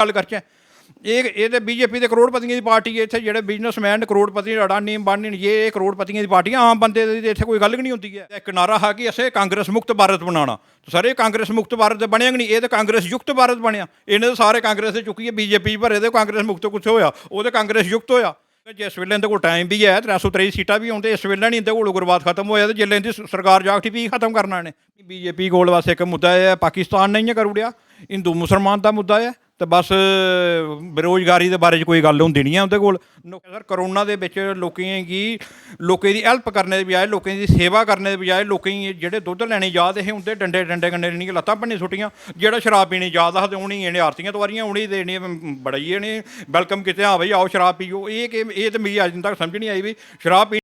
गल करचै ये तो बीजेपी के करोड़पतियों की पार्टी है। इतने जो बिजनसमैन करोड़पति अडानी अंबानी ये करोड़पतियों की पार्टी आम बंदे की इतने कोई गल नहीं होती है। एक नारा है कि असें कांग्रेस मुक्त भारत बनाना, तो सर ये कांग्रेस मुक्त भारत बनया नहीं, ये तो कांग्रेस युक्त भारत बनया। इन्हें तो सारे कांग्रेस से चुकी है बीजेपी भरे तो कांग्रेस मुक्त कुछ होया, वो तो कांग्रेस युक्त होया। जिस वेले इनके कोल टाइम भी है 323 सीटां भी होंदे, इस वेले नहीं इनके कोल उग्रवाद खत्म होया तो जिसले इनकी सरकार जाग उठी भी खत्म करना इन्हें। बीजेपी कोल बस एक मुद्दा है पाकिस्तान ने इ'यां करी ओड़ेआ, हिंदू मुसलमान का मुद्दा है तो बस बेरोजगारी के बारे कोई गल होंदी नहीं है उनके कोल। सर करोना के विच लोकें दी हैल्प करने के बजाय, लोकें दी सेवा करने के बजाय लोकें जेह्ड़े दुद्ध लैने जा दे हे उं'दे डंडे कन्नै इन्नियां लत्तां भन्नी सुट्टियां। जेह्ड़ा शराब पीने जा दा हा ते उ'नेंगी इ'नें आरतियां तोआरियां, उ'नेंगी ते इ'नें बड़ा ही इ'नें वैलकम कीते, हाँ भाई आओ शराब पियो। ये तो मिगी अज्ज तक समझ नहीं आई भी शराब पी।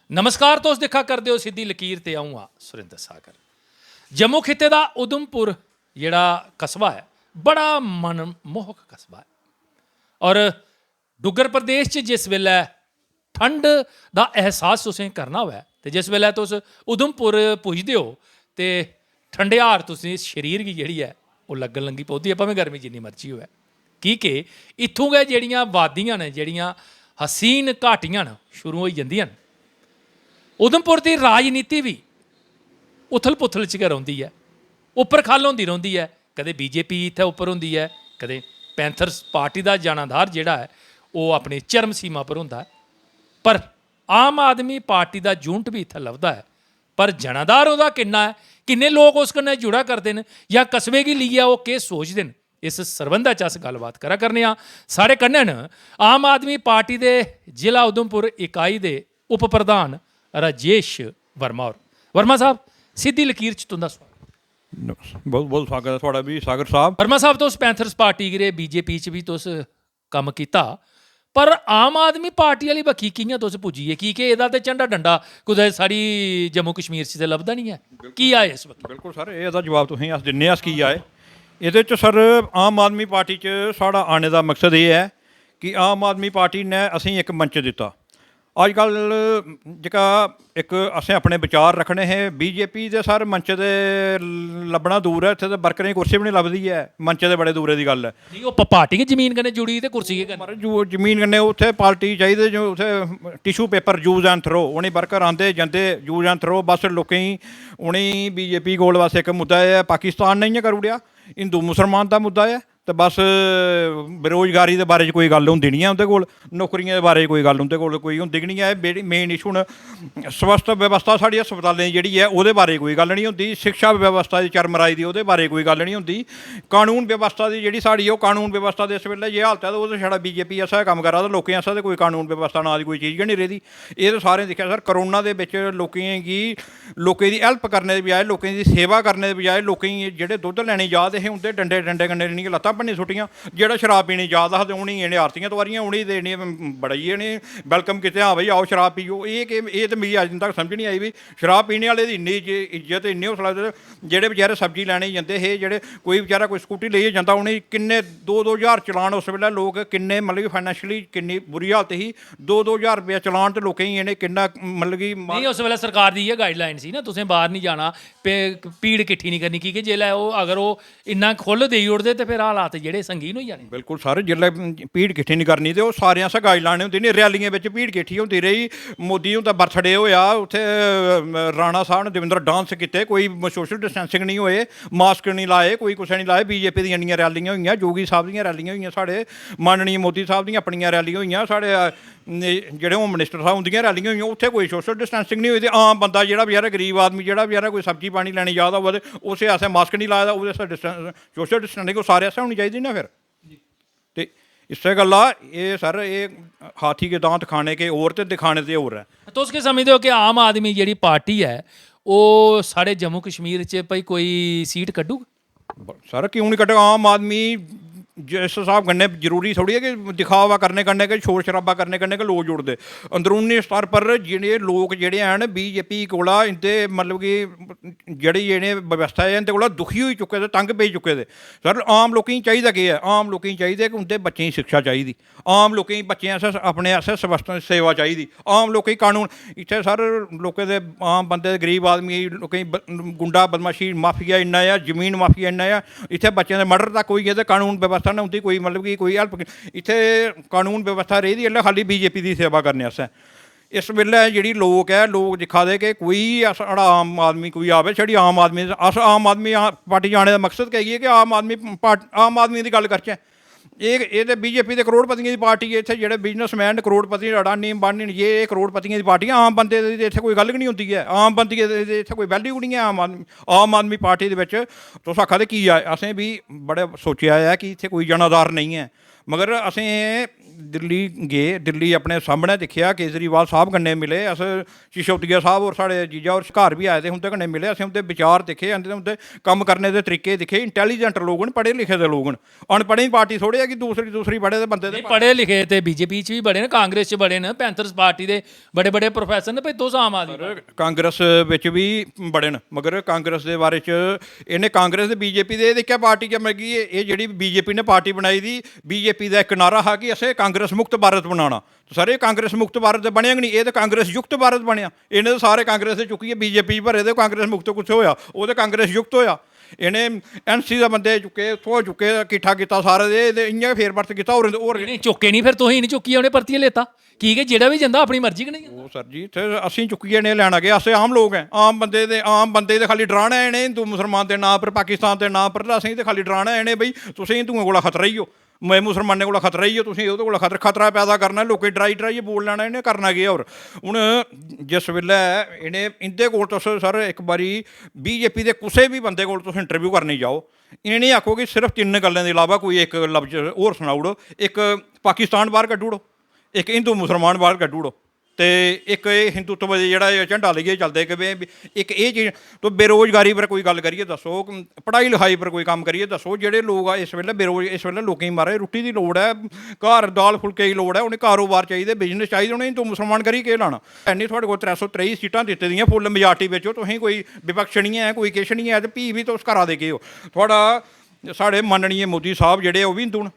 नमस्कार, तुस दिक्खा करदे हो सिद्धी लकीर ते आऊँ आ सुरिंदर सागर। जम्मू खिते का उधमपुर जिहड़ा कस्बा है बड़ा मनमोहक कस्बा है और डुग्गर प्रदेश च जिस वेले ठंड का एहसास तुसें करना होवे ते जिस वेले तुस उधमपुर पुजदे हो ते ठंडेहार तुसें शरीर की जिहड़ी है वो लगन लगी पौंदी है, भावें गर्मी जिन्नी मर्जी होवे। कि इत्थों गै जिहड़ियां वादियां ने, जिहड़ियां हसीन घाटियां न शुरू होई जंदियां न। उधमपुर की राजनीति भी उथल पुथल च गै रौंदी है, उपर खल होंदी रौंदी है। कदे बीजेपी इत्थै उपर होंदी है, कदे पैंथर्स पार्टी का जनाधार जिहड़ा है वो अपनी चरम सीमा पर होंदा है। पर आम आदमी पार्टी का यूनिट भी इत्थै लभदा है, पर जनाधार ਉਹਦਾ किन्ना है, किन्ने लोग उस कन्नै जुड़ा करते हैं या कस्बे गी लेइयै वो केह् सोचते हैं, इस सरबंधा च अस गलबात करा करने आं। साढ़े कन्नै न आम आदमी पार्टी के जिला उधमपुर इकाई के उप प्रधान राजेश वर्मा और वर्मा साहब सीधी लकीर च तुंदा स्वागत। बहुत बहुत स्वागत है थोड़ा भी सागर साहब। वर्मा साहब तुस पैंथर्स पार्टी गिरे, बीजेपी च भी तुस कम्म कीता, पर आम आदमी पार्टी वाली बक्खी कि'यां तुस पुज्जिए? की के एह्दा ते झंडा डंडा कुदै साढ़ी जम्मू कश्मीर च ते लभदा नहीं है, की आए इस वक्त? बिल्कुल सर एह्दा जवाब तुसें अस दिन्ने अस की आए। एह्दे च सर आम आदमी पार्टी च साढ़ा आने का मकसद ये है कि आम आदमी पार्टी ने असें एक मंच दिता। अजकल जेह्का एक असें अपने विचार रखने हे, बीजेपी दे सर मंच दे लब्भना दूर है, इत्थै ते वर्करें दी कुर्सी भी नहीं लभदी है, मंच दे बड़े दूरे दी गल्ल है। नहीं ओह् पार्टी गै जमीन कन्नै जुड़ी ते कुर्सी केह् करनी? जो जमीन कन्नै उत्थै पार्टी चाहिए, जो उत्थै tissue paper use and throw, उ'नें वर्कर आंदे जंदे यूज एंड थ्रो। बस लोकें गी उ'नेंगी बीजेपी कोल बस एक मुद्दा है पाकिस्तान ने इ'यां करी ओड़ेआ, हिंदू मुसलमान का मुद्दा है तो बस बेरोजगारी के बारे कोई गल होंदी नहीं है उनके कोल, नौकरियों के बारे कोई गल उनके कोल कोई होंदी नहीं है। मेन इशू न स्वास्थ व्यवस्था साढ़ी अस्पतालें जी है वो बारे कोई गल नहीं होंदी, शिक्षा व्यवस्था की चरमराई दी वो बारे कोई गल नहीं होंदी, कानून व्यवस्था की जी साड़ी वो कानून व्यवस्था इस वेले ये हालत है तो वो तो छड़ा बीजेपी ऐसा कम्म करा, लोकें आस्तै कोई कानून व्यवस्था ना दी कोई चीज़ गै नहीं रही। ये तो सारें दिक्खेआ सर करोना के विच लोकें की हैल्प करने के बजाय, लोकें की सेवा करने के बजाय लोकें जेह्ड़े दुद्ध लैने जा दे हे उं'दे डंडे कन्नै इन्नियां लत्तां भन्नी सुट्टियां। जेह्ड़ा शराब पीने जा दा हा ते उ'नेंगी इ'नें आरतियां तोआरियां, उ'नेंगी ते इ'नें बड़ा ही इ'नें वैलकम कीते, हाँ भाई आओ शराब पियो। ये तो मिगी अज्ज तक समझ नहीं आई भी शराब पीने आह्ले दी इन्नी इज्जत इन्नी हौसला, जेह्ड़े बेचारे सब्जी लैने जंदे हे, जेह्ड़े कोई बेचारा कोई स्कूटी लेइयै जंदा उ'नेंगी किन्ने 2-2 हज़ार चलान उस वेल्ले लोक किन्ने मतलब कि फाइनैंशली किन्नी बुरी हालत ही, 2-2 हज़ार रपेआ चलान ते लोकें गी इ'नें किन्ना मतलब कि नहीं उस वेले सरकार दी इ'यै गाइडलाइन सी ना, तुसें बाहर नहीं जाना, भीड़ किट्ठी नहीं करनी, की जेल्लै ओह् अगर ओह् इन्ना खुल्ल देई ओड़दे ते फिर हालात जेह्ड़े संगीन होई जाने। बिल्कुल सर जिसलै भीड़ किट्ठी नहीं करनी तो सारे आस्तै गाइडलाइन होंदी नहीं, रैलियें बिच भीड़ किट्ठी होंदी रही। मोदी हुंदा बर्थडे होया उत्थे राणा साहब ने देवेंद्र डांस कीते, कोई सोशल डिस्टेंसिंग नहीं होए, मास्क नहीं लाए, कोई कुसै नहीं लाए। बीजेपी दी इन्नियां रैलियां होईयां, योगी साहब दियां रैलियां होईयां, साढ़े माननीय मोदी साहब दियां अपनियां रैलियां होईयां, साढ़े जेह्ड़े होम मिनिस्टर साहब उंदियां रैलियां होईयां, उत्थे कोई सोशल डिस्टेंसिंग नहीं होई। ते आम बंदा जेह्ड़ा बेचारा गरीब आदमी जेह्ड़ा बेचारा कोई सब्जी पानी लैने जा दा होऐ ते उस आस्तै मास्क नहीं लाए दा, ओह्दे आस्तै सोशल डिस्टेंसिंग ओह् सारे आस्तै होनी चाहिदी ना। फिर ते इस्सै गल्ला एह् सर एह् हाथी के दांत खाने के और ते दिखाने ते होर है। तुस केह् समझदे हो कि आम आदमी जेह्ड़ी पार्टी है वो साढ़े जम्मू कश्मीर च भाई कोई सीट कड्डूग? सर क्यों नहीं कट्टेगा? आम आदमी जिस हिसाब कन्नै जरूरी थोड़ी है कि दिखावा करने कन्नै कि शोर शराबा करने कन्नै कि लोग जुड़दे अंदरूनी स्तर पर जेह्ड़े लोग जेह्ड़े हैन बीजेपी कोला इंदे मतलब कि जेह्ड़ी व्यवस्था है इंदे कोला दुखी होई चुके दे तंग पेई चुके दे सर आम लोकें गी चाहिदा केह् है आम लोकें गी चाहिदा कि उंदे बच्चें गी शिक्षा चाहिदी आम लोकें गी बच्चें आस्तै अपने आस्तै स्वास्थ्य सेवा चाहिदी आम लोकें गी कानून इत्थै सर लोकें दे आम बंदे गरीब आदमी लोकें गी गुंडा बदमाशी माफिया इन्ना ऐ जमीन माफिया इन्ना ऐ इत्थै बच्चें दे मर्डर तक होई गे ते कानून व्यवस्था ने उंदी कोई मतलब कि कोई हेल्प इत्थै कानून व्यवस्था रेही दी खाली बीजेपी की सेवा करने आस्तै इस वेल्ले जेह्ड़ी लोक है लोग दिक्खा दे कि कोई साढ़ा आम आदमी कोई आवे छड़ी आम आदमी अस आम आदमी पार्टी जाने दा मकसद केह् है कि आम आदमी दी गल्ल करचै ये तो बीजेपी के करोड़पतियों की पार्टी है इतने जो बिजनसमैन करोड़पति अडानी अंबानी ये करोड़पतियों की पार्टी आम बंदे दी इत्थै कोई गल्ल गै नहीं होंदी है आम बंदे दी इत्थै कोई वैल्यू नहीं है आम आदमी पार्टी दे विच तुस आखा दे की असें भी बड़े सोचेआ है कि इत्थै कोई जनाधार नहीं है मगर असें दिल्ली गे दिल्ली अपने सामने दिक्खेआ केजरीवाल साहब कन्नै मिले अस सिसोदिया साहब और साढ़े जीजा और घर भी आए थे उंदे कन्नै मिले असें उंदे विचार दिक्खे उंदे कम्म करने दे तरीके दिक्खे इंटैलीजेंट लोग न पढ़े लिखे दे लोग न अनपढ़ें दी पार्टी थोड़े है कि दूसरी पढ़े दे बंदे पढ़े लिखे ते बीजेपी च भी बड़े न कांग्रेस च बड़े न पैंथर्स पार्टी दे बड़े बड़े प्रोफैसर न भाई तुस आम आदमी कांग्रेस बिच भी बड़े न मगर कांग्रेस दे बारे च इन्हें कांग्रेस ते बीजेपी दे दिक्खेआ पार्टी च मतलब कि एह् जेह्ड़ी बीजेपी ने पार्टी बनाई दी बीजेपी दा इक नारा हा कि असें कांग्रेस मुक्त भारत बनाना तो सर ये कांग्रेस मुक्त भारत बनेआ गै नहीं ये तो कांग्रेस युक्त भारत बनेआ इन्हें तो सारे कांग्रेस दे चुक्कियै बीजेपी भरे दे कांग्रेस मुक्त कुछ होया वो तो कांग्रेस युक्त होया इन्हें एनसी दे बंदे चुके थो चुके किट्ठा कीता सारे दे इ'यां फेर बरत कीता होर नहीं चुके नहीं फिर तुसीं नहीं चुक्कियै उ'नें परतियै लेता की के जेह्ड़ा भी जंदा अपनी मर्जी कन्नै वो सर जी ते असीं चुक्कियै ने लैना गए अस आम लोग हैं आम बंदे दे खाली डराना है इ'नें हिंदू मुसलमान दे नां पर पाकिस्तान दे नां पर असें ते खाली डराना है इ'नें बई तुसें हिंदुएं कोला खतरा ही हो मैं मुसलमानें कोला खतरा ही हो तुसें ओह्दे कोला खतरा पैदा करना लोकें डराइयै बोल लैना इ'नें करना केह् होर हून जिस वेल्लै इ'नें इंदे कोल तुस सर इक बारी बीजेपी दे कुसै भी बंदे कोल तुस इंटरव्यू करने जाओ इ'नें नी आखो कि सिर्फ 3 गल्लें दे इलावा कोई इक लफ्ज होर सनाई ओड़ो इक पाकिस्तान बाहर कड्ढी ओड़ो इक हिंदू मुसलमान बाहर कड्ढी ओड़ो ते इक हिंदुत्व जेह्ड़ा झंडा लेइयै चलदे कि इक एह् चीज तो बेरोजगारी पर कोई गल्ल करियै दस्सो पढ़ाई लिखाई पर कोई कम्म करियै दस्सो जेह्ड़े लोग इस वेल्ले इस वेल्ले लोकें गी महाराज रुट्टी दी लोड़ है घर दाल फुलके दी लोड़ है उ'नें कारोबार चाहिदे बिजनेस चाहिदे उ'नें हिंदू मुसलमान करियै केह् लाना हैनी थुआढ़े कोल 323 सीटां दित्ती दियां फुल मेजारटी बिच तुसें कोई विपक्ष निं है कोई किश निं है ते फ्ही बी तुस करा दे केह् हो थुआढ़ा साढ़े माननीय मोदी साहब जेह्ड़े ओह् बी हिंदू न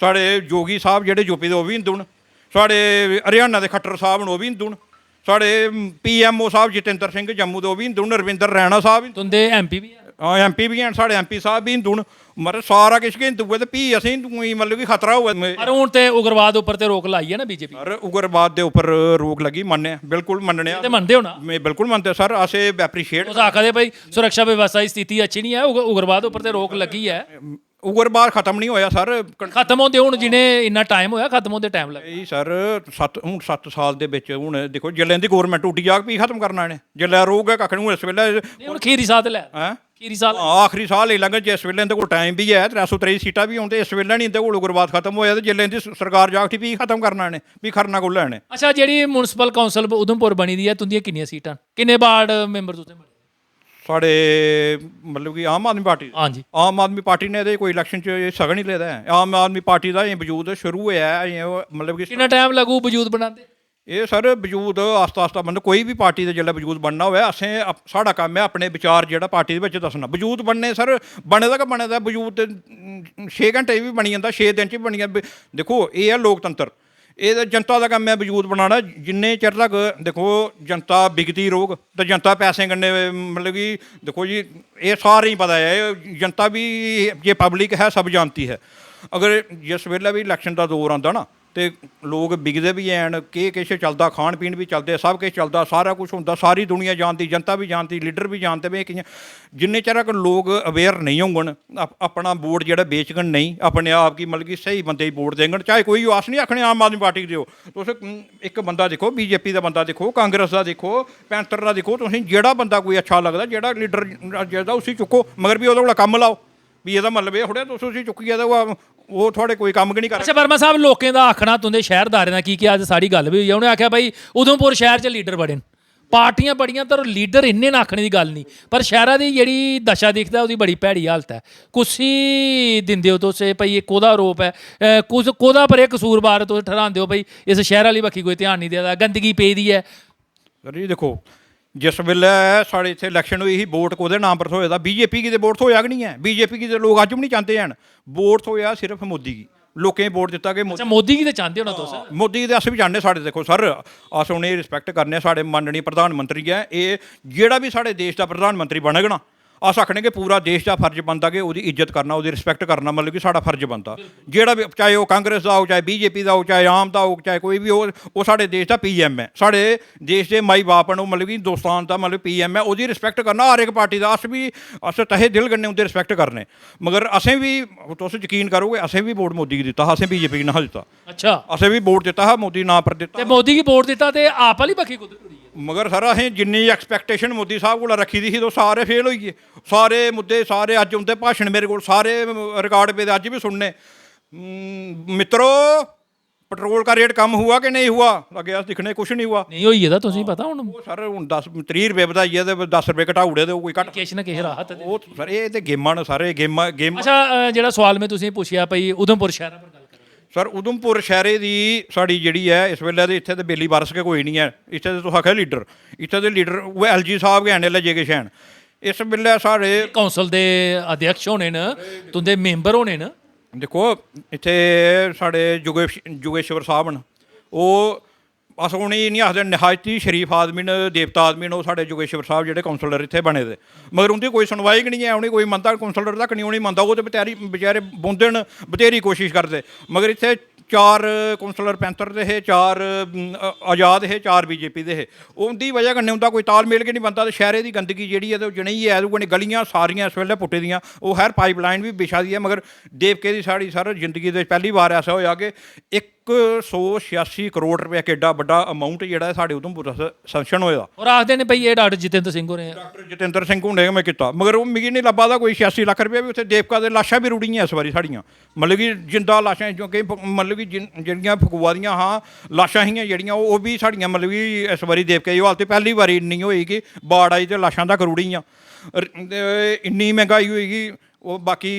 साढ़े योगी साहब जेह्ड़े यूपी दे ओह् बी हिंदू न साढ़े हरियाणा दे खट्टर साहब न ओह् भी हिंदू न साढ़े PMO साहब जितेंद्र सिंह जम्मू दे ओह् भी हिंदू न रविंदर रैना साहब तुंदे MP भी हाँ MP भी हैन साढ़े MP साहब भी हिंदू न मतलब सारा किश गै हिंदू है ते फ्ही असें हिंदुएं गी मतलब कि खतरा होऐ पर हून ते उग्रवाद उप्पर ते रोक लाई है ना बीजेपी सर उग्रवाद दे उप्पर रोक लगी मन्ने बिल्कुल मन्नने ते मनदे हो ना मैं बिल्कुल मनदे सर असें एप्रीशिएट तुस आखदे भाई सुरक्षा व्यवस्था दी स्थिति अच्छी नहीं है उग्रवाद उप्पर ते रोक लगी है उग्रवाद खत्म नहीं होया सर खत्म होंदे हुण जिन्हें इन्ना टाइम होया खत्म होंदे टाइम लग्गा सर 7 साल दे बिच हुण दिक्खो जेल्लै इंदी गौरमेंट उड्डी जाग भी खत्म करना इ'नें जेल्लै रोग है कक्ख नहीं इस वेल्ले हुण खीरी साथ ले हैं खीरी साल आखिरी साल लेई लैङन जिस वेल्ले इंदे कोल टाइम भी है 323 सीटां भी होन ते इस वेल्ले नहीं इंदे कोल उग्रवाद खत्म होया ते जेल्लै इंदी सरकार जाग उठी भी खत्म करना इ'नें भी खरना कोल्लै इ'नें अच्छा जेह्ड़ी म्युनिसिपल काउंसल उधमपुर बनी दी है तुंदियां किन्नियां सीटां किन्ने वार्ड मैंबर तुसें साढ़े मतलब कि आम आदमी पार्टी हाँ जी आम आदमी पार्टी ने कोई इलेक्शन च हिस्सा गै नहीं लेदा है आम आदमी पार्टी दा वजूद शुरू होया है मतलब कि किन्ना टाइम लगू वजूद बनांदे ये सर वजूद आस्ता आस्ता मतलब कोई भी पार्टी दे जेल्लै वजूद बनना होऐ असें साढ़ा कम्म है अपने विचार जेह्ड़ा पार्टी दे बिच दस्सना वजूद बनने सर बने दा गै बने दा वजूद 6 घैंटे बी बनी जंदा 6 दिन च बी बनी जंदा देखो एह् है लोकतंत्र एह् जनता दा कम्म है वजूद बनाना जिन्ने चिर तक दिक्खो जनता बिकदी रौह्ग ते जनता पैसें कन्नै मतलब कि दिक्खो जी एह् सारें गी पता है जनता भी ये पब्लिक है सब जानती है अगर जिस वेल्ले भी इलैक्शन दा दौर आंदा ना ते लोग बिकदे भी हैन केह् किश चलदा खान पीन भी चलदे सब किश चलदा सारा कुछ होंदा सारी दुनिया जानदी जनता भी जानदी लीडर भी जानदे भाई कि'यां जिन्ने चिर तक लोग अवेयर नहीं होङन अपना वोट जेह्ड़ा बेचङन नहीं अपने आप गी मतलब कि स्हेई बंदे गी वोट देङन चाहे कोई अस नहीं आखने आम आदमी पार्टी देओ तुस इक बंदा दिक्खो बीजेपी दा बंदा दिक्खो कांग्रेस दा दिक्खो पैंथर दा दिक्खो तुसें जेह्ड़ा बंदा कोई अच्छा लगदा जेह्ड़ा लीडर जेह्ड़ा उसी चुक्को मगर भी ओह्दे कोला कम्म लाओ भी एह्दा मतलब एह् थोह्ड़ा तुस उसी चुक्कियै ते ओह् थुआढ़े कोई कम्म गै नहीं कर अच्छा वर्मा साहब लोकें दा आखना तुंदे शहरदारें दा की अज्ज साढ़ी गल्ल बी होई उ'नें आखेआ भाई उधमपुर शहर च लीडर बड़े न ਪਾਰਟੀਆਂ ਬੜੀਆਂ ਤਾਂ ਲੀਡਰ ਇੰਨੇ ਨਾ ਆਖਣੇ ਦੀ ਗੱਲ ਨਹੀਂ, ਪਰ ਸ਼ਹਿਰਾਂ ਦੀ ਜਿਹੜੀ ਦਸ਼ਾ ਦਿਖਦਾ ਉਹਦੀ ਬੜੀ ਭੈੜੀ ਹਾਲਤ ਹੈ। ਕੁਛ ਦਿੰਦੇ ਹੋ ਤੁਸੀਂ ਭਈ ਇਹ ਕੋਦਾ ਆਰੋਪ ਹੈ, ਕੁਝ ਕੋਦਾ ਪਰ ਇਹ ਕਸੂਰਵਾਰ ਤੁਸੀਂ ਠਹਿਰਾਉਂਦੇ ਹੋ ਭਈ ਇਸ ਸ਼ਹਿਰ ਵਾਲੀ ਵੱਖੀ ਕੋਈ ਧਿਆਨ ਨਹੀਂ ਦੇਦਾ, ਗੰਦਗੀ ਪਈ ਦੀ ਹੈ। ਸਰ ਜੀ ਦੇਖੋ, ਜਿਸ ਵੇਲੇ ਸਾਡੇ ਇੱਥੇ ਇਲੈਕਸ਼ਨ ਹੋਈ ਸੀ ਵੋਟ ਕੋਦੇ ਨਾਮ ਪਰ ਹੋਇਆ, ਬੀਜੇਪੀ ਕੀ ਦੇ ਵੋਟ ਹੋਇਆ ਕਿ ਨਹੀਂ ਹੈ, ਬੀਜੇਪੀ ਕੀ ਦੇ ਲੋਕ ਅੱਜ ਵੀ ਨਹੀਂ ਚਾਹੁੰਦੇ ਹਨ, ਵੋਟ ਹੋਇਆ ਸਿਰਫ ਮੋਦੀ ਕੀ, ਲੋकें वोट दिता कि ਅੱਛਾ ਮੋਦੀ ਕੀ ਤੇ ਚਾਹੁੰਦੇ ਹੋ ਨਾ ਤੁਸੀਂ? मोदी दे अस भी चाहने, साढ़े देखो सर अस उन्हें रिस्पैक्ट करने, साढ़े माननीय प्रधानमंत्री है, ये जेड़ा भी साढ़े देश का प्रधानमंत्री बनेगा ना, अस आखने कि पूरा देश का फर्ज बनता कि उसकी इज्जत करना, उसकी रिस्पैक्ट करना, मतलब कि साढ़ा फर्ज बनता। जेड़ा भी चाहे वो कांग्रेस का हो, चाहे बीजेपी का हो, चाहे आम का हो, चाहे कोई भी हो, वो साढ़े देश का PM है, साढ़े देश के माई बाप हैं, मतलब कि हिंदुस्तान का मतलब PM है, उसकी रिस्पैक्ट करना हर एक पार्टी का। अस तहे दिल कन्नै उं'दी रिस्पैक्ट करने, मगर असें भी तुस यकीन करोगे असें भी वोट मोदी गी दित्ता, असें बीजेपी गी ना दित्ता। अच्छा असें भी वोट दित्ता हा मोदी नां पर दित्ता, ਤੇ ਮੋਦੀ ਕੀ ਵੋਟ ਦਿੱਤਾ ਤੇ ਆਪ ਵਾਲੀ ਵੱਖੀ ਕੁੱਦ ਕੁੜੀ ਹੈ। मगर सर असें जिन्नी एक्सपैक्टेशन मोदी साहब कोला रखी दी ही तो सारे फेल होई गे, सारे मुद्दे सारे अज्ज उं'दे भाशण मेरे कोल सारे रिकॉर्ड पे अज्ज भी सुनने। मित्रो पेट्रोल का रेट कम हुआ कि नहीं हुआ, अगे अस दिक्खने कुछ नहीं हुआ। ਨਹੀਂ ਹੋਈ ਇਹਦਾ ਤੁਸੀਂ ਪਤਾ ਹੁਣ ਉਹ ਸਰ ਹੁਣ 30 ਰੁਪਏ ਵਧਾਈਏ ਤੇ 10 ਰੁਪਏ ਘਟਾਉੜੇ ਤੇ ਕੋਈ ਘਟ, ਕਿਸੇ ਨਾ ਕਿਸੇ ਰਾਹਤ ਦੇ। ਉਹ ਸਰ ਇਹ ਤੇ ਗੇਮਾਂ ਨੇ ਸਾਰੇ ਗੇਮਾਂ। ਅੱਛਾ ਜਿਹੜਾ ਸਵਾਲ ਮੈਂ ਤੁਸੀਂ ਪੁੱਛਿਆ ਭਈ ਉਧਮਪੁਰ ਸ਼ਹਿਰਾਂ ਪਰ ਗੱਲ ਕਰੋ। ਸਰ ਉਧਮਪੁਰ ਸ਼ਹਿਰੇ ਦੀ ਸਾਡੀ ਜਿਹੜੀ ਹੈ ਇਸ ਵੇਲੇ ਦੇ ਇੱਥੇ ਤੇ ਬੇਲੀ ਬਰਸ ਕੇ ਕੋਈ ਨਹੀਂ ਹੈ, ਇੱਥੇ ਤੇ ਤੁਸੀਂ ਆਖਿਆ ਲੀਡਰ, ਇੱਥੇ ਦੇ ਲੀਡਰ ਉਹ LG ਸਾਹਿਬ ਗਏ ਨੇ ਲੈ ਕੇ ਸ਼ੈਨ ਇਸ ਵੇਲੇ ਸਾਡੇ ਕੌਂਸਲ ਦੇ ਅਧਿਕਸ਼ ਹੋਣੇ ਨੇ, ਤੁੰਦੇ ਮੈਂਬਰ ਹੋਣੇ ਨੇ। ਦੇਖੋ ਇੱਥੇ ਸਾਡੇ ਜੁਗੇਸ਼ਵਰ ਸਾਹਿਬ ਨੇ, ਉਹ ਅਸ ਹੁਣ ਇਹ ਨਹੀਂ ਆਖਦੇ ਨਿਹਾਇਤੀ ਸ਼ਰੀਫ ਆਦਮੀ ਨੇ, ਦੇਵਤਾ ਆਦਮੀ ਨੇ ਉਹ ਸਾਡੇ ਜੁਗੇਸ਼ਵਰ ਸਾਹਿਬ ਜਿਹੜੇ ਕਾਉਂਸਲਰ ਇੱਥੇ ਬਣੇ ਦੇ, ਮਗਰ ਉਹਦੀ ਕੋਈ ਸੁਣਵਾਈ ਕਿ ਨਹੀਂ ਹੈ, ਉਹਨੇ ਕੋਈ ਮੰਨਦਾ ਕਾਉਂਸਲਰ ਤੱਕ ਨਹੀਂ ਉਹਨੇ ਮੰਨਦਾ, ਉਹ ਤੇ ਵਿਚਾਰੇ ਬੁੰਦੇ ਨੇ ਬਥੇਰੀ ਕੋਸ਼ਿਸ਼ ਕਰਦੇ, ਮਗਰ ਇੱਥੇ 4 ਕਾਉਂਸਲਰ ਪੈਂਥਰ ਦੇ ਹੈ, 4 ਆਜ਼ਾਦ ਹੈ, 4 BJP ਦੇ ਹੈ, ਉਹਦੀ ਵਜ੍ਹਾ ਕन्नै ਉਹਦਾ ਕੋਈ ਤਾਲਮੇਲ ਕਿ ਨਹੀਂ ਬਣਦਾ। ਤੇ ਸ਼ਹਿਰੇ ਦੀ ਗੰਦਗੀ ਜਿਹੜੀ ਹੈ ਤੇ ਉਹ ਜਣੀ ਹੈ, ਉਹ ਗਲੀਆਂ ਸਾਰੀਆਂ ਇਸ ਵੇਲੇ ਪੁੱਟੇ ਦੀਆਂ, ਉਹ ਹਰ ਪਾਈਪਲਾਈਨ ਵੀ ਵਿਛਾ ਦੀ ਹੈ, ਮਗਰ ਦੇਵਕੇ ਦੀ ਸਾਡੀ ਸਰ ਜ਼ਿੰਦਗੀ ਦੇ ਪਹਿਲੀ ਵਾਰ ਐਸਾ ਹੋਇਆ ਕਿ 186 ਕਰੋੜ ਰੁਪਏ ਕਿੱਡਾ ਵੱਡਾ ਅਮਾਊਂਟ ਜਿਹੜਾ ਸਾਡੇ ਉਧਮਪੁਰ ਸੈਂਕਸ਼ਨ ਹੋਇਆ। ਔਰ ਆਖਦੇ ਨੇ ਭਈ ਇਹ ਡਾਕਟਰ ਜਤਿੰਦਰ ਸਿੰਘ ਹੋਣੇ, ਡਾਕਟਰ ਜਤਿੰਦਰ ਸਿੰਘ ਹੁੰਦੇ ਮੈਂ ਕੀਤਾ, ਮਗਰ ਉਹ ਮਿਗੀ ਨਹੀਂ ਲੱਭਾ ਦਾ ਕੋਈ 86 ਲੱਖ ਰੁਪਏ ਵੀ ਉੱਥੇ ਦੇਵਕਾ ਦੇ ਲਾਸ਼ਾਂ ਵੀ ਰੁੜੀਆਂ ਇਸ ਵਾਰੀ ਸਾਡੀਆਂ, ਮਤਲਬ ਕਿ ਜਿੰਦਾ ਲਾਸ਼ਾਂ ਜੋ ਕਿ ਮਤਲਬ ਕਿ ਜਿਹੜੀਆਂ ਫਗਵਾ ਦੀਆਂ ਹਾਂ ਲਾਸ਼ਾਂ ਸੀਗੀਆਂ ਜਿਹੜੀਆਂ ਉਹ ਵੀ ਸਾਡੀਆਂ ਮਤਲਬ ਕਿ ਇਸ ਵਾਰੀ ਦੇਵਕੇ ਦੀ ਹਾਲਤ ਪਹਿਲੀ ਵਾਰੀ ਇੰਨੀ ਹੋਈ ਕਿ ਬਾੜ ਆਈ ਤੇ ਲਾਸ਼ਾਂ ਤੱਕ ਰੁੜੀਆਂ, ਇੰਨੀ ਮਹਿੰਗਾਈ ਹੋਏਗੀ। ਉਹ ਬਾਕੀ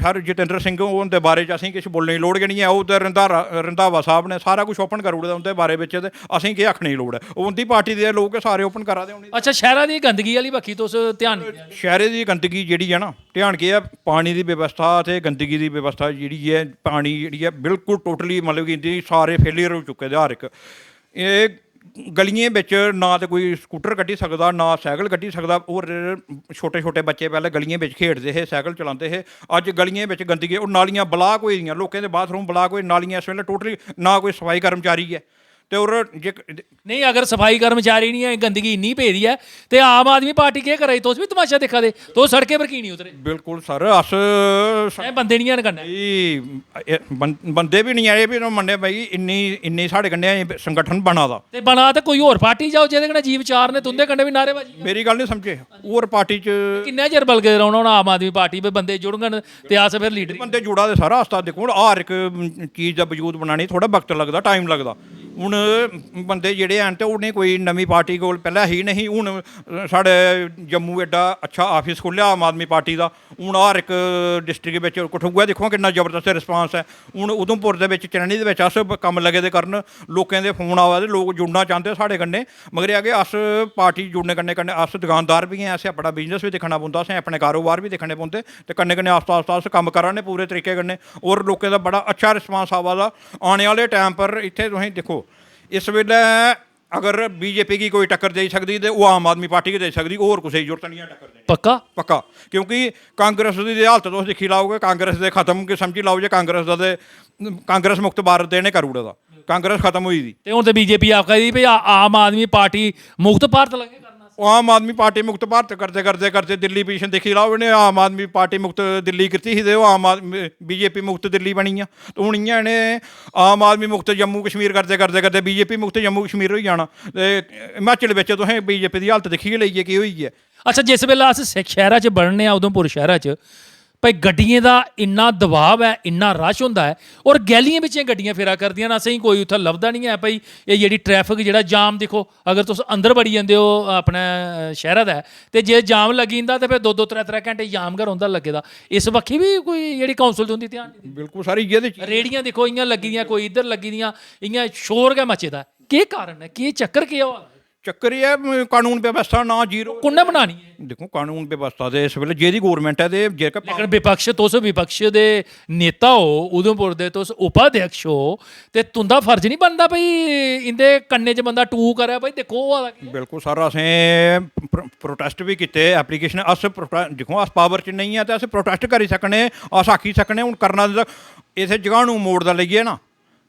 ਹਰ ਜਤਿੰਦਰ ਸਿੰਘ ਉਹਦੇ ਬਾਰੇ 'ਚ ਅਸੀਂ ਕੁਛ ਬੋਲਣ ਦੀ ਲੋੜ ਨਹੀਂ ਹੈ, ਉਹ ਤਾਂ ਰੰਧਾਵਾ ਸਾਹਿਬ ਨੇ ਸਾਰਾ ਕੁਛ ਓਪਨ ਕਰ ਉੜਦਾ ਉਹਦੇ ਬਾਰੇ ਵਿੱਚ, ਤੇ ਅਸੀਂ ਕੀ ਆਖਣ ਦੀ ਲੋੜ ਹੈ, ਉਹਦੀ ਪਾਰਟੀ ਦੇ ਲੋਕ ਸਾਰੇ ਓਪਨ ਕਰਾ ਦੇ। ਅੱਛਾ ਸ਼ਹਿਰਾਂ ਦੀ ਗੰਦਗੀ ਵਾਲੀ ਵੱਖੀ ਤੋਂ ਧਿਆਨ ਨਹੀਂ ਦਿਆ। ਸ਼ਹਿਰੇ ਦੀ ਗੰਦਗੀ ਜਿਹੜੀ ਹੈ ਨਾ, ਧਿਆਨ ਕੀ ਹੈ, ਪਾਣੀ ਦੀ ਵਿਵਸਥਾ ਅਤੇ ਗੰਦਗੀ ਦੀ ਵਿਵਸਥਾ ਜਿਹੜੀ ਹੈ, ਪਾਣੀ ਜਿਹੜੀ ਹੈ ਬਿਲਕੁਲ ਟੋਟਲੀ ਮਤਲਬ ਕਿ ਇਹਦੀ ਸਾਰੇ ਫੇਲੀਅਰ ਹੋ ਚੁੱਕੇ ਦੇ ਹਰ ਇੱਕ। ਇਹ ਗਲੀਆਂ ਵਿੱਚ ਨਾ ਤਾਂ ਕੋਈ ਸਕੂਟਰ ਕੱਢੀ ਸਕਦਾ, ਨਾ ਸਾਈਕਲ ਕੱਢੀ ਸਕਦਾ, ਔਰ ਛੋਟੇ ਛੋਟੇ ਬੱਚੇ ਪਹਿਲਾਂ ਗਲੀਆਂ ਵਿੱਚ ਖੇਡਦੇ ਹੈ, ਸਾਈਕਲ ਚਲਾਉਂਦੇ ਹੈ, ਅੱਜ ਗਲੀਆਂ ਵਿੱਚ ਗੰਦਗੀ, ਉਹ ਨਾਲੀਆਂ ਬਲਾਕ ਹੋਈ ਦੀਆਂ, ਲੋਕਾਂ ਦੇ ਬਾਥਰੂਮ ਬਲਾਕ ਹੋਏ, ਨਾਲੀਆਂ ਇਸ ਵੇਲੇ ਟੋਟਲੀ ਨਾ ਕੋਈ ਸਫਾਈ ਕਰਮਚਾਰੀ ਹੈ। ਤੇ ਔਰ ਜੇ ਨਹੀਂ ਅਗਰ ਸਫਾਈ ਕਰਮਚਾਰੀ ਨਹੀਂ ਹੈ, ਗੰਦਗੀ ਇੰਨੀ ਪਈ ਦੀ ਹੈ ਤੇ ਆਮ ਆਦਮੀ ਪਾਰਟੀ ਕੀ ਕਰਾਈ, ਤੁਸੀਂ ਵੀ ਤਮਾਸ਼ਾ ਦੇਖਾ ਦੇ ਤੋ ਸੜਕੇ ਪਰ ਕੀ ਨਹੀਂ ਉਤਰੇ। ਬਿਲਕੁਲ ਸਰ ਅਸ ਬੰਦੇ ਨਹੀਂ ਹਨ ਕਰਨਾ ਬੰਦੇ ਵੀ ਨਹੀਂ ਆਏ ਵੀ ਉਹਨਾਂ ਮੰਨੇ ਬਈ ਇੰਨੀ ਸਾਡੇ ਕੰਨੇ ਸੰਗਠਨ ਬਣਾ ਦਾ, ਤੇ ਬਣਾ ਤੇ ਕੋਈ ਹੋਰ ਪਾਰਟੀ ਜਾਓ ਜਿਹਦੇ ਕੰਨੇ ਜੀਵ ਚਾਰ ਨੇ, ਤੁੰਦੇ ਕੰਨੇ ਵੀ ਨਾਅਰੇਬਾਜ਼ੀ। ਮੇਰੀ ਗੱਲ ਨਹੀਂ ਸਮਝੇ, ਹੋਰ ਪਾਰਟੀ 'ਚ ਕਿੰਨਾ ਚਿਰ ਬਲਗੇ ਰਹਿਣਾ ਹੁਣ ਆਮ ਆਦਮੀ ਪਾਰਟੀ ਵੀ ਬੰਦੇ ਜੁੜਨ ਤੇ ਆਸ ਫਿਰ ਲੀਡਰ ਬੰਦੇ ਜੁੜਾ ਦੇ ਸਾਰਾ ਹਸਤਾ ਦੇਖੋ ਹੁਣ ਹਰ ਇੱਕ ਚੀਜ਼ ਦਾ ਵਜੂਦ ਬਣਾਉਣੀ ਥੋੜਾ ਵਕਤ ਲੱਗਦਾ, ਟਾਈਮ ਲੱਗਦਾ। ਹੁਣ ਬੰਦੇ ਜਿਹੜੇ ਹਨ ਤੇ ਉਹਨੇ ਕੋਈ ਨਵੀਂ ਪਾਰਟੀ ਕੋਲ ਪਹਿਲਾਂ ਹੀ ਨਹੀਂ, ਹੁਣ ਸਾਡੇ ਜੰਮੂ ਐਡਾ ਅੱਛਾ ਆਫਿਸ ਖੁੱਲ੍ਹਿਆ ਆਮ ਆਦਮੀ ਪਾਰਟੀ ਦਾ, ਹੁਣ ਹਰ ਇੱਕ ਡਿਸਟ੍ਰਿਕਟ ਵਿੱਚ ਕਠੂਆ ਦੇਖੋ ਕਿੰਨਾ ਜ਼ਬਰਦਸਤ ਰਿਸਪਾਂਸ ਹੈ। ਹੁਣ ਉਧਮਪੁਰ ਦੇ ਵਿੱਚ ਚਰਣੀ ਦੇ ਵਿੱਚ ਅਸ ਕੰਮ ਲੱਗੇ ਦੇ ਕਰਨ ਲੋਕਾਂ ਦੇ ਫੋਨ ਆਵਾ ਤੇ ਲੋਕ ਜੁੜਨਾ ਚਾਹੁੰਦੇ ਸਾਡੇ ਕੰਨੇ, ਮਗਰ ਅੱਗੇ ਅਸ ਪਾਰਟੀ ਜੁੜਨੇ ਕੰਨੇ ਅਸ ਦੁਕਾਨਦਾਰ ਵੀ ਹਾਂ, ਅਸੀਂ ਆਪਣਾ ਬਿਜ਼ਨਸ ਵੀ ਦੇਖਣਾ ਪौंदा, ਅਸੀਂ ਆਪਣੇ ਕਾਰੋਬਾਰ ਵੀ ਦੇਖਣੇ ਪौंदे ਤੇ ਕੰਨੇ ਆਸਤਾ ਅਸ ਕੰਮ ਕਰਾਂਗੇ ਪੂਰੇ ਤਰੀਕੇ ਕੰਨੇ, ਔਰ ਲੋਕਾਂ ਦਾ ਬੜਾ ਅੱਛਾ ਰਿਸਪਾਂਸ ਆਵਾ ਦਾ। ਆਉਣੇ ਵਾਲੇ ਟਾਈਮ ਪਰ ਇੱਥੇ ਤੁਸੀਂ ਦੇਖੋ ਇਸ ਵੇਲੇ अगर BJP की कोई टक्कर दे सकती तो वो आम आदमी पार्टी की दे सकती, और कुछ जरूरत नहीं है टक्कर देने। पक्का क्योंकि कांग्रेस की हालत तुम दिक्खी लाओगे, कांग्रेस के खत्म के समझी लाओ जे कांग्रेस का कांग्रेस मुक्त भारत देने कर उड़ा, कांग्रेस खत्म हुई थी ते हुण ते BJP आप कही भी आम आदमी पार्टी मुक्त भारत लगे करना। आम आदमी पार्टी मुक्त भारत करते करते करते दिल्ली पिछन देखी लाओ, इन्हें आम आदमी पार्टी मुक्त दिल्ली की थी तो आम आदमी BJP मुक्त दिल्ली बनी है, तो हूँ इन्हें आम आदमी मुक्त जम्मू कश्मीर करते करते करते BJP मुक्त जम्मू कश्मीर हो जाना। हिमाचल में तुसें BJP की हालत देखी लईए की हुई है। अच्छा जिस वेले अस शहर च बढ़ने उधमपुर शहर च ਭਾਈ ਗੱਡੀਆਂ ਦਾ ਇੰਨਾ ਦਬਾਅ ਹੈ, ਇੰਨਾ ਰਸ਼ ਹੁੰਦਾ ਹੈ, ਔਰ ਗੈਲੀਆਂ ਵਿੱਚ ਗੱਡੀਆਂ ਫੇਰਾ ਕਰਦੀਆਂ ਨਾ, ਸਹੀ ਕੋਈ ਉੱਥੇ ਲੱਭਦਾ ਨਹੀਂ ਹੈ ਭਾਈ ਇਹ ਜਿਹੜੀ ਟ੍ਰੈਫਿਕ ਜਿਹੜਾ ਜਾਮ ਦੇਖੋ, ਅਗਰ ਤੁਸੀਂ ਅੰਦਰ ਵੜੀ ਜਾਂਦੇ ਹੋ ਆਪਣਾ ਸ਼ਹਿਰਾਂ ਦਾ ਤੇ ਜੇ ਜਾਮ ਲੱਗੀ ਜਾਂਦਾ ਤੇ ਫਿਰ 2-2 3-3 ਘੰਟੇ ਜਾਮ ਘਰ ਹੁੰਦਾ ਲੱਗੇਦਾ। ਇਸ ਪੱਖੀ ਵੀ ਕੋਈ ਜਿਹੜੀ ਕਾਉਂਸਲ ਦੀ ਹੁੰਦੀ ਧਿਆਨ ਨਹੀਂ ਬਿਲਕੁਲ ਸਾਰੀ ਜਿਹਦੇ ਚ ਰੇੜੀਆਂ ਦੇਖੋ ਇਆਂ ਲੱਗੀ ਦੀਆਂ, ਕੋਈ ਇੱਧਰ ਲੱਗੀ ਦੀਆਂ, ਇਆਂ ਸ਼ੋਰ ਗਾ ਮਚੇਦਾ। ਕੀ ਕਾਰਨ ਹੈ, ਕੀ ਚੱਕਰ ਕੀ ਆ? ਚੱਕਰ ਇਹ ਹੈ ਕਾਨੂੰਨ ਵਿਵਸਥਾ ਨਾ ਜ਼ੀਰੋ ਕੁੰਨੇ ਬਣਾਣੀ ਹੈ? ਦੇਖੋ ਕਾਨੂੰਨ ਵਿਵਸਥਾ ਦੇ ਇਸ ਵੇਲੇ ਜਿਹਦੀ ਗੌਰਮੈਂਟ ਹੈ ਤੇ ਜੇਕਰ ਲੇਕਿਨ ਵਿਪਕਸ਼ ਤੁਸ ਵਿਪਕਸ਼ ਦੇ ਨੇਤਾ ਹੋ, ਉਧਮਪੁਰ ਦੇ ਤੁਸ ਉਪਾਧਿਅਕਸ਼ ਹੋ, ਤੇ ਤੁੰਦਾ ਫਰਜ਼ ਨਹੀਂ ਬਣਦਾ ਭਈ ਇੰਦੇ ਕੰਨੇ 'ਚ ਬੰਦਾ ਟੂ ਕਰਿਆ ਭਾਈ ਦੇਖੋ ਉਹ ਬਿਲਕੁਲ ਸਰ ਅਸੀਂ ਪ੍ਰੋਟੈਸਟ ਵੀ ਕੀਤੇ ਐਪਲੀਕੇਸ਼ਨ ਅਸ ਦੇਖੋ ਅਸ ਪਾਵਰ 'ਚ ਨਹੀਂ ਹੈ ਤੇ ਅਸੀਂ ਪ੍ਰੋਟੈਸਟ ਕਰੀ ਸਕਨੇ, ਅਸ ਆਖੀ ਸਕਨੇ। ਹੁਣ ਕਰਨਾ ਇਸੇ ਜਗ੍ਹਾ ਨੂੰ ਮੋੜ ਦਾ ਲਈਏ ਨਾ,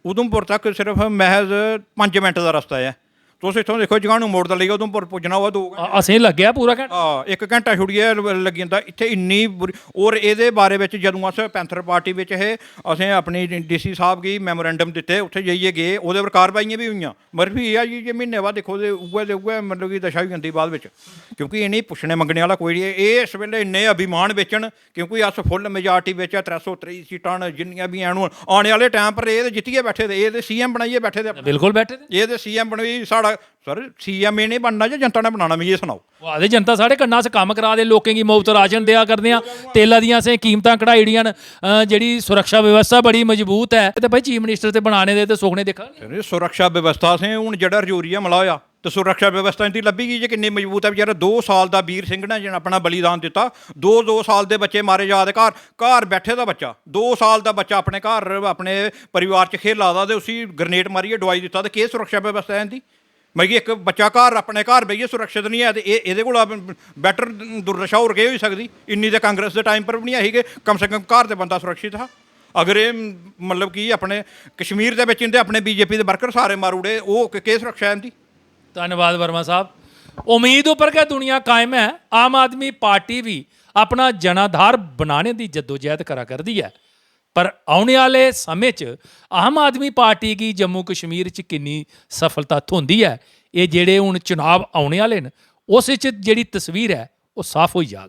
ਉਧਮਪੁਰ ਤੱਕ ਸਿਰਫ ਮਹਿਜ਼ 5 ਮਿੰਟ ਦਾ ਰਸਤਾ ਹੈ। ਤੁਸੀਂ ਇੱਥੋਂ ਦੇਖੋ ਜਗ੍ਹਾ ਨੂੰ ਮੋੜ ਦਾ ਲਈਏ ਉਧਮਪੁਰ ਪੁੱਜਣਾ ਹੋਵੇ 2 ਘੰਟੇ ਅਸੀਂ ਲੱਗਿਆ ਪੂਰਾ ਘੰਟਾ। 1 ਘੰਟਾ ਛੁੱਟੀਏ ਲੱਗੀ ਜਾਂਦਾ ਇੱਥੇ ਇੰਨੀ ਬੁਰੀ। ਔਰ ਇਹਦੇ ਬਾਰੇ ਵਿੱਚ ਜਦੋਂ ਅਸੀਂ ਪੈਂਥਰ ਪਾਰਟੀ ਵਿੱਚ ਅਸੀਂ ਆਪਣੀ DC ਸਾਹਿਬ ਕੀ ਮੈਮੋਰੈਂਡਮ ਦਿੱਤੇ, ਉੱਥੇ ਜਾਈਏ ਗਏ, ਉਹਦੇ ਪਰ ਕਾਰਵਾਈਆਂ ਵੀ ਹੋਈਆਂ, ਮਰ ਵੀ ਇਹ ਆ ਜੀ ਜੇ ਮਹੀਨੇ ਬਾਅਦ ਦੇਖੋ ਦੇ ਉਗੇ ਮਤਲਬ ਕਿ ਦਸ਼ਾ ਵੀ ਜਾਂਦੀ ਬਾਅਦ ਵਿੱਚ, ਕਿਉਂਕਿ ਇਹ ਨਹੀਂ ਪੁੱਛਣੇ ਮੰਗਣੇ ਵਾਲਾ ਕੋਈ ਨਹੀਂ। ਇਹ ਇਸ ਵੇਲੇ ਇੰਨੇ ਅਭਿਮਾਨ ਵੇਚਣ, ਕਿਉਂਕਿ ਅਸ ਫੁੱਲ ਮੈਜੋਰਟੀ ਵਿੱਚ 323 ਸੀਟਾਂ ਜਿੰਨੀਆਂ ਵੀ ਐਨ ਆਉਣ ਵਾਲੇ ਟਾਈਮ ਪਰ ਇਹ ਜਿੱਤੀਏ ਬੈਠੇ ਦੇ, ਇਹ CM ਬਣਾਈਏ ਬੈਠੇ ਦੇ, ਬਿਲਕੁਲ ਬੈਠੇ ਇਹ ਤੇ CM ਬਣਾਈ ਸਾਡਾ। ਸਰ CM ਇਹ ਨਹੀਂ ਬਣਨਾ ਜਾਂ ਜਨਤਾ ਨੇ ਬਣਾਉਣਾ, ਵੀ ਇਹ ਸੁਣਾਓ। ਆਦੇ ਜਨਤਾ ਸਾਡੇ ਕੰਨਾਂ 'ਚ ਕੰਮ ਕਰਾ ਦੇ, ਲੋਕਾਂ ਦੀ ਮੁਫਤ ਰਾਸ਼ਨ ਦਿਆ ਕਰਦੇ ਆ, ਤੇਲਾਂ ਦੀਆਂ ਸੇ ਕੀਮਤਾਂ ਕਢਾਈੜੀਆਂ, ਜਿਹੜੀ ਸੁਰੱਖਿਆ ਵਿਵਸਥਾ ਬੜੀ ਮਜ਼ਬੂਤ ਹੈ ਤੇ ਭਾਈ ਚੀਫ ਮਿਨਿਸਟਰ ਤੇ ਬਣਾਣੇ ਦੇ ਤੇ ਸੁਖਨੇ ਦੇਖਾ ਸੁਰੱਖਿਆ ਵਿਵਸਥਾ ਸੇ ਹੁਣ ਜਿਹੜਾ ਰਜੌਰੀਆ ਮਲਾ ਹੋਇਆ ਤੇ ਸੁਰੱਖਿਆ ਵਿਵਸਥਾ ਇਹਦੀ ਲੱਭੀ ਗਈ ਜੇ ਕਿੰਨੀ ਮਜ਼ਬੂਤ ਹੈ। ਵਿਚਾਰਾ 2 ਸਾਲ ਦਾ ਵੀਰ ਸਿੰਘ ਨੇ ਜਿਹਨੇ ਆਪਣਾ ਬਲੀਦਾਨ ਦਿੱਤਾ, 2 ਸਾਲ ਦੇ ਬੱਚੇ ਮਾਰੇ ਯਾਦ, ਘਰ ਬੈਠੇ ਦਾ ਬੱਚਾ, 2 ਸਾਲ ਦਾ ਬੱਚਾ ਆਪਣੇ ਘਰ ਆਪਣੇ ਪਰਿਵਾਰ 'ਚ ਖੇਲਾਦਾ ਤੇ ਉसी ਗ੍ਰਨੇਡ ਮਾਰੀਏ ਦਵਾਈ ਦਿੱਤਾ, ਤੇ ਕੀ ਸੁਰੱਖਿਆ ਵਿਵਸਥਾ ਹੈ ਇਹਦੀ? ਮੈਂ ਕਿ ਇੱਕ ਬੱਚਾ ਘਰ ਆਪਣੇ ਘਰ ਬਈਏ ਸੁਰੱਖਿਅਤ ਨਹੀਂ ਹੈ, ਤੇ ਇਹਦੇ ਕੋਲ ਬੈਟਰ ਦੁਰਦਸ਼ਾ ਹੋਰ ਕੀ ਹੋ ਸਕਦੀ? ਇੰਨੀ ਤਾਂ ਕਾਂਗਰਸ ਦੇ ਟਾਈਮ ਪਰ ਵੀ ਨਹੀਂ ਆਈ ਕਿ ਕਮ ਸੇ ਕਮ ਘਰ ਦੇ ਬੰਦਾ ਸੁਰੱਖਿਅਤ ਹੈ। ਅਗਰ ਇਹ ਮਤਲਬ ਕਿ ਆਪਣੇ ਕਸ਼ਮੀਰ ਦੇ ਵਿੱਚ ਇਹਦੇ ਆਪਣੇ BJP ਦੇ ਵਰਕਰ ਸਾਰੇ ਮਾਰੂੜੇ, ਉਹ ਕੀ ਸੁਰੱਖਿਆ ਇਹਦੀ? ਧੰਨਵਾਦ ਵਰਮਾ ਸਾਹਿਬ। ਉਮੀਦ ਉੱਪਰ ਕਿ ਦੁਨੀਆ ਕਾਇਮ ਹੈ। ਆਮ ਆਦਮੀ ਪਾਰਟੀ ਵੀ ਆਪਣਾ ਜਨਾਧਾਰ ਬਣਾਉਣੇ ਦੀ ਜਦੋਜਹਿਦ ਕਰਾ ਕਰਦੀ ਹੈ, ਪਰ ਆਉਣੇ ਵਾਲੇ ਸਮੇਂ 'ਚ ਆਮ ਆਦਮੀ ਪਾਰਟੀ ਕੀ ਜੰਮੂ ਕਸ਼ਮੀਰ 'ਚ ਕਿੰਨੀ ਸਫਲਤਾ ਹੁੰਦੀ ਹੈ, ਇਹ ਜਿਹੜੇ ਹੁਣ ਚੁਣਾਵ ਆਉਣੇ ਵਾਲੇ ਨੇ ਉਸ 'ਚ ਜਿਹੜੀ ਤਸਵੀਰ ਹੈ ਉਹ ਸਾਫ਼ ਹੋਈ ਜਾਗ।